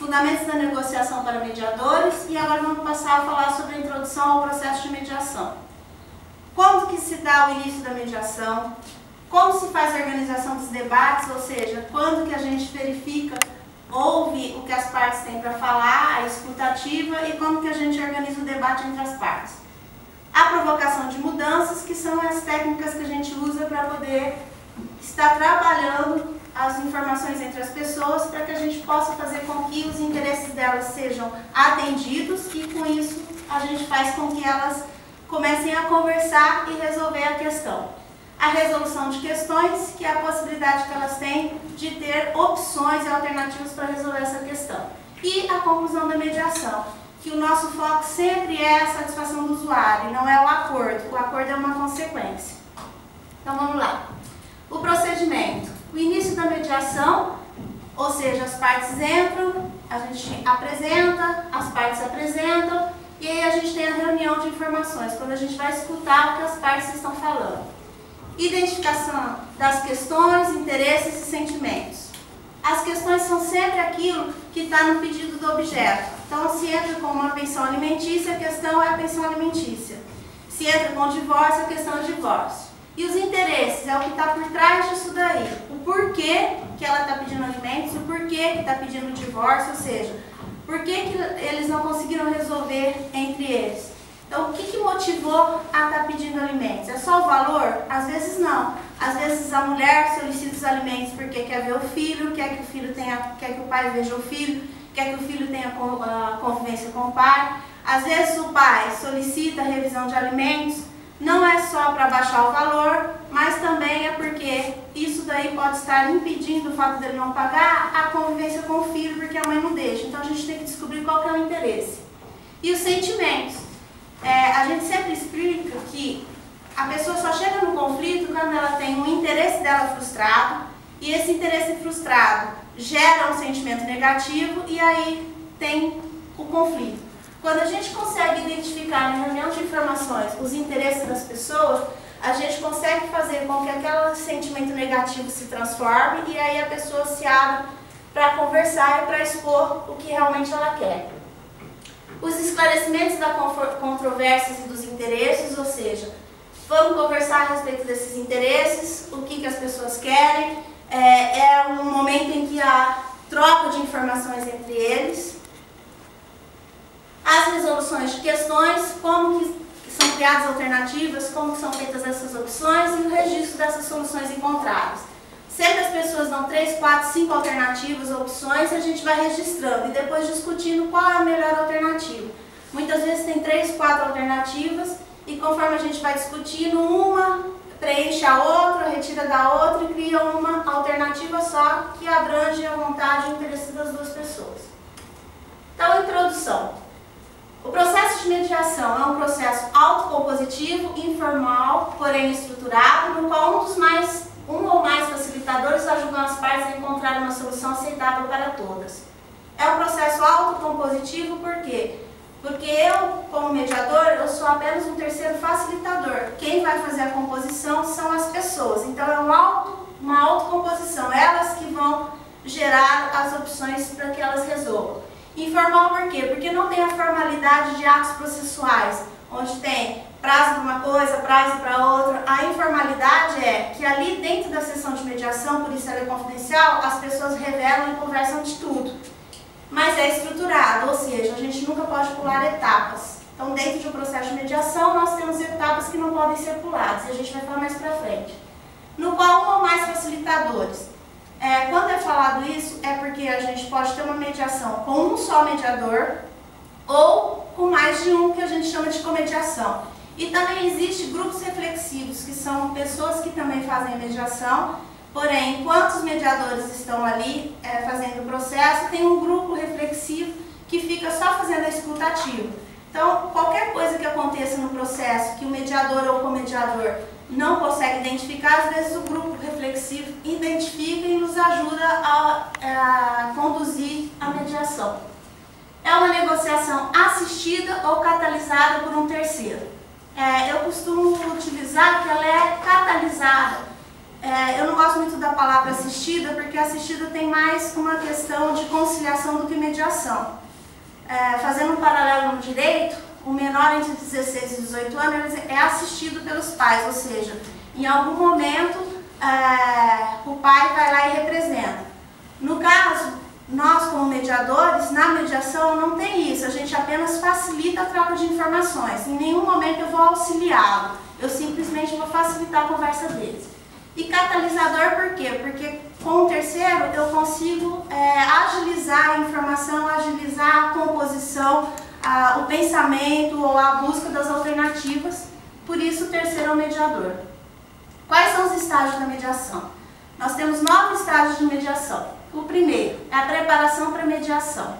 fundamentos da negociação para mediadores, e agora vamos passar a falar sobre a introdução ao processo de mediação. Quando que se dá o início da mediação, como se faz a organização dos debates, ou seja, quando que a gente verifica, ouve o que as partes têm para falar, a escuta ativa, e como que a gente organiza o debate entre as partes. A provocação de mudanças, que são as técnicas que a gente usa para poder estar trabalhando as informações entre as pessoas para que a gente possa fazer com que os interesses delas sejam atendidos e com isso a gente faz com que elas comecem a conversar e resolver a questão. A resolução de questões, que é a possibilidade que elas têm de ter opções e alternativas para resolver essa questão. E a conclusão da mediação, que o nosso foco sempre é a satisfação do usuário, não é o acordo. O acordo é uma consequência. Então vamos lá. O procedimento. O início da mediação, ou seja, as partes entram, a gente apresenta, as partes apresentam, e aí a gente tem a reunião de informações, quando a gente vai escutar o que as partes estão falando. Identificação das questões, interesses e sentimentos. As questões são sempre aquilo que está no pedido do objeto. Então, se entra com uma pensão alimentícia, a questão é a pensão alimentícia. Se entra com divórcio, a questão é divórcio. E os interesses é o que está por trás disso daí. O porquê que ela está pedindo alimentos, o porquê que está pedindo divórcio, ou seja, por que eles não conseguiram resolver entre eles. Então, o que motivou a estar pedindo alimentos? É só o valor? Às vezes não. Às vezes a mulher solicita os alimentos porque quer ver o filho, quer que o filho tenha, quer que o pai veja o filho, quer que o filho tenha convivência com o pai. Às vezes o pai solicita a revisão de alimentos. Não é só para baixar o valor, mas também é porque isso daí pode estar impedindo o fato dele não pagar a convivência com o filho, porque a mãe não deixa. Então a gente tem que descobrir qual que é o interesse. E os sentimentos. A gente sempre explica que a pessoa só chega no conflito quando ela tem um interesse dela frustrado, e esse interesse frustrado gera um sentimento negativo, e aí tem o conflito. Quando a gente consegue identificar na reunião de informações os interesses das pessoas, a gente consegue fazer com que aquele sentimento negativo se transforme e aí a pessoa se abre para conversar e para expor o que realmente ela quer. Os esclarecimentos das controvérsias e dos interesses, ou seja, vamos conversar a respeito desses interesses, o que as pessoas querem, é um momento em que há troca de informações entre eles. As resoluções de questões, como que são criadas alternativas, como que são feitas essas opções e o registro dessas soluções encontradas. Sempre as pessoas dão 3, 4, 5 alternativas, opções, e a gente vai registrando e depois discutindo qual é a melhor alternativa. Muitas vezes tem 3, 4 alternativas e conforme a gente vai discutindo, uma preenche a outra, retira da outra e cria uma alternativa só que abrange a vontade e o interesse das duas pessoas. Então, introdução. O processo de mediação é um processo autocompositivo, informal, porém estruturado, no qual um ou mais facilitadores ajudam as partes a encontrar uma solução aceitável para todas. É um processo autocompositivo por quê? Porque eu, como mediador, eu sou apenas um terceiro facilitador. Quem vai fazer a composição são as pessoas. Então é uma autocomposição, elas que vão gerar as opções para que elas resolvam. Informal por quê? Porque não tem a formalidade de atos processuais, onde tem prazo para uma coisa, prazo para outra. A informalidade é que ali dentro da sessão de mediação, por isso ela é confidencial, as pessoas revelam e conversam de tudo. Mas é estruturado, ou seja, a gente nunca pode pular etapas. Então, dentro de um processo de mediação, nós temos etapas que não podem ser puladas, e a gente vai falar mais para frente. No qual um ou mais facilitadores. Quando é falado isso, é porque a gente pode ter uma mediação com um só mediador ou com mais de um, que a gente chama de comediação. E também existe grupos reflexivos, que são pessoas que também fazem a mediação, porém, enquanto os mediadores estão ali fazendo o processo, tem um grupo reflexivo que fica só fazendo a escuta ativa. Então, qualquer coisa que aconteça no processo que o mediador ou o comediador não consegue identificar, às vezes o grupo reflexivo identifica e nos ajuda a conduzir a mediação. É uma negociação assistida ou catalisada por um terceiro. Eu costumo utilizar que ela é catalisada, Eu não gosto muito da palavra assistida, porque assistida tem mais uma questão de conciliação do que mediação. Fazendo um paralelo no direito, o menor entre 16 e 18 anos é assistido pelos pais, ou seja, em algum momento o pai vai lá e representa. No caso, nós como mediadores, na mediação não tem isso, a gente apenas facilita a troca de informações, em nenhum momento eu vou auxiliá-lo, eu simplesmente vou facilitar a conversa deles. E catalisador por quê? Porque com o terceiro eu consigo agilizar a informação, agilizar a composição, o pensamento ou a busca das alternativas, por isso o terceiro é o mediador. Quais são os estágios da mediação? Nós temos 9 estágios de mediação. O primeiro é a preparação para a mediação.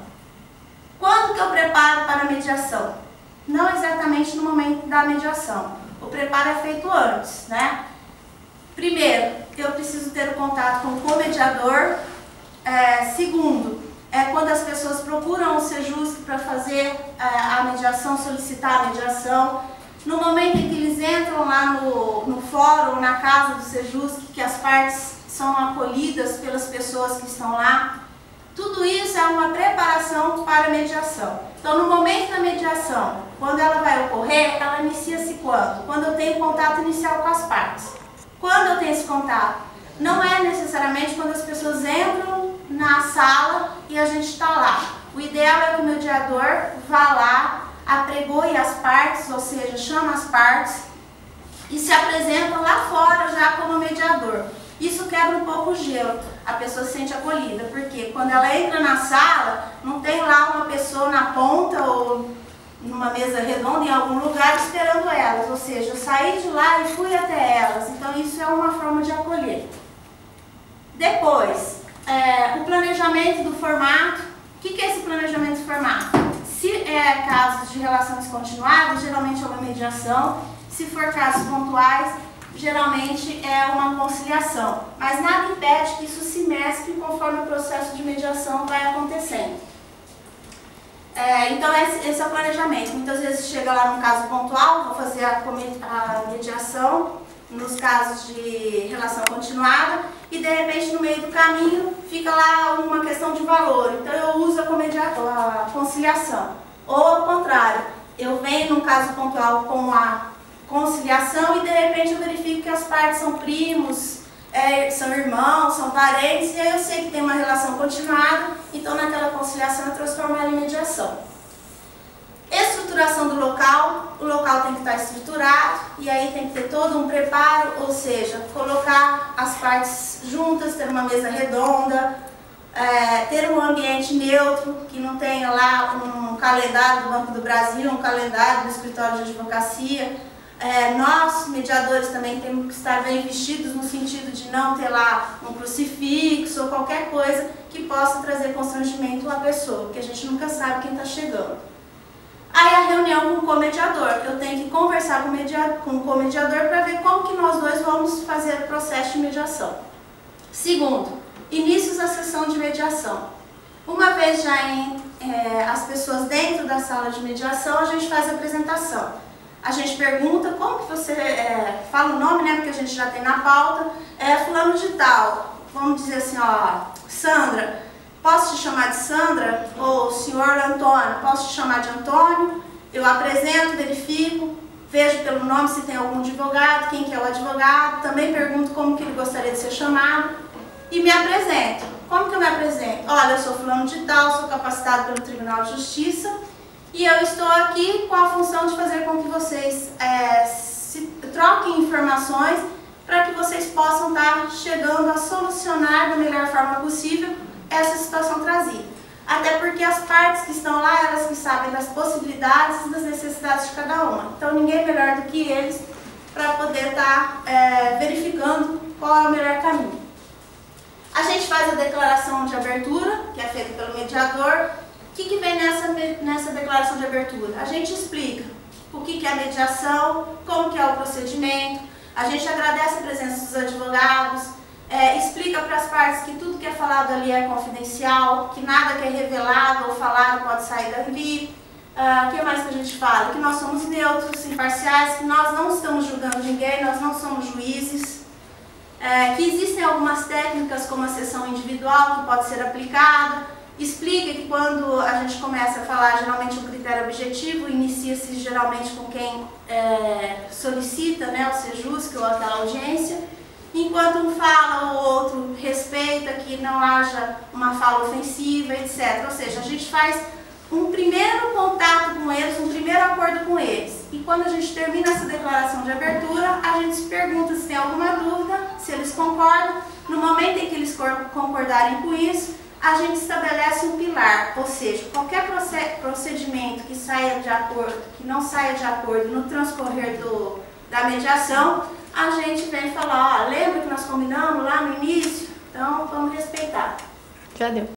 Quando que eu preparo para a mediação? Não exatamente no momento da mediação. O preparo é feito antes, né? Primeiro, eu preciso ter o contato com o comediador. Segundo, quando as pessoas procuram o Sejusc para fazer a mediação, solicitar a mediação. No momento em que eles entram lá no fórum, na casa do Sejusc, que as partes são acolhidas pelas pessoas que estão lá. Tudo isso é uma preparação para a mediação. Então, no momento da mediação, quando ela vai ocorrer, ela inicia-se quando? Quando eu tenho contato inicial com as partes. Quando eu tenho esse contato? Não é necessariamente quando as pessoas entram na sala e a gente está lá. O ideal é que o mediador vá lá, apregoe as partes, ou seja, chama as partes e se apresenta lá fora já como mediador. Isso quebra um pouco o gelo, a pessoa se sente acolhida, porque quando ela entra na sala, não tem lá uma pessoa na ponta ou numa mesa redonda em algum lugar esperando elas, ou seja, eu saí de lá e fui até elas, então isso é uma forma de acolher. Depois, o planejamento do formato. O que é esse planejamento do formato? Se é casos de relações continuadas, geralmente é uma mediação, se for casos pontuais, geralmente é uma conciliação, mas nada impede que isso se mescle conforme o processo de mediação vai acontecendo. Então esse é o planejamento. Muitas vezes chega lá no caso pontual, vou fazer a mediação nos casos de relação continuada e de repente no meio do caminho fica lá uma questão de valor, então eu uso a conciliação. Ou ao contrário, eu venho num caso pontual com a conciliação e de repente eu verifico que as partes são primos, são irmãos, são parentes, e aí eu sei que tem uma relação continuada, então naquela conciliação eu transformo ela em mediação. Estruturação do local, o local tem que estar estruturado e aí tem que ter todo um preparo, ou seja, colocar as partes juntas, ter uma mesa redonda, ter um ambiente neutro, que não tenha lá um calendário do Banco do Brasil, um calendário do escritório de advocacia. Nós, mediadores, também temos que estar bem vestidos no sentido de não ter lá um crucifixo ou qualquer coisa que possa trazer constrangimento à pessoa, porque a gente nunca sabe quem está chegando. Aí a reunião com o comediador, eu tenho que conversar com o comediador para ver como que nós dois vamos fazer o processo de mediação. Segundo, inícios da sessão de mediação. Uma vez já as pessoas dentro da sala de mediação, a gente faz a apresentação. A gente pergunta como que você fala o nome, né, porque a gente já tem na pauta, fulano de tal. Vamos dizer assim, ó, Sandra, posso te chamar de Sandra? Ou senhor Antônio, posso te chamar de Antônio? Eu apresento, verifico, vejo pelo nome se tem algum advogado, quem que é o advogado, também pergunto como que ele gostaria de ser chamado e me apresento. Como que eu me apresento? Olha, eu sou fulano de tal, sou capacitado pelo Tribunal de Justiça e eu estou aqui com a função de fazer com que vocês se troquem informações para que vocês possam estar chegando a solucionar da melhor forma possível essa situação trazida. Até porque as partes que estão lá, elas que sabem das possibilidades e das necessidades de cada uma. Então ninguém é melhor do que eles para poder estar verificando qual é o melhor caminho. A gente faz a declaração de abertura, que é feita pelo mediador. O que vem nessa declaração de abertura? A gente explica o que é a mediação, como que é o procedimento, a gente agradece a presença dos advogados, explica para as partes que tudo que é falado ali é confidencial, que nada que é revelado ou falado pode sair dali. O que mais que a gente fala? Que nós somos neutros, imparciais, que nós não estamos julgando ninguém, nós não somos juízes. que existem algumas técnicas como a sessão individual que pode ser aplicada, explica que quando a gente começa a falar geralmente um critério objetivo, inicia-se geralmente com quem solicita, né, o SEJUSC ou aquela audiência, enquanto um fala, o outro respeita, que não haja uma fala ofensiva, etc. Ou seja, a gente faz um primeiro contato com eles, um primeiro acordo com eles. E quando a gente termina essa declaração de abertura, a gente se pergunta se tem alguma dúvida, se eles concordam. No momento em que eles concordarem com isso, a gente estabelece um pilar, ou seja, qualquer procedimento que saia de acordo, que não saia de acordo no transcorrer da mediação, a gente vem falar, ó, lembra que nós combinamos lá no início? Então, vamos respeitar. Já deu.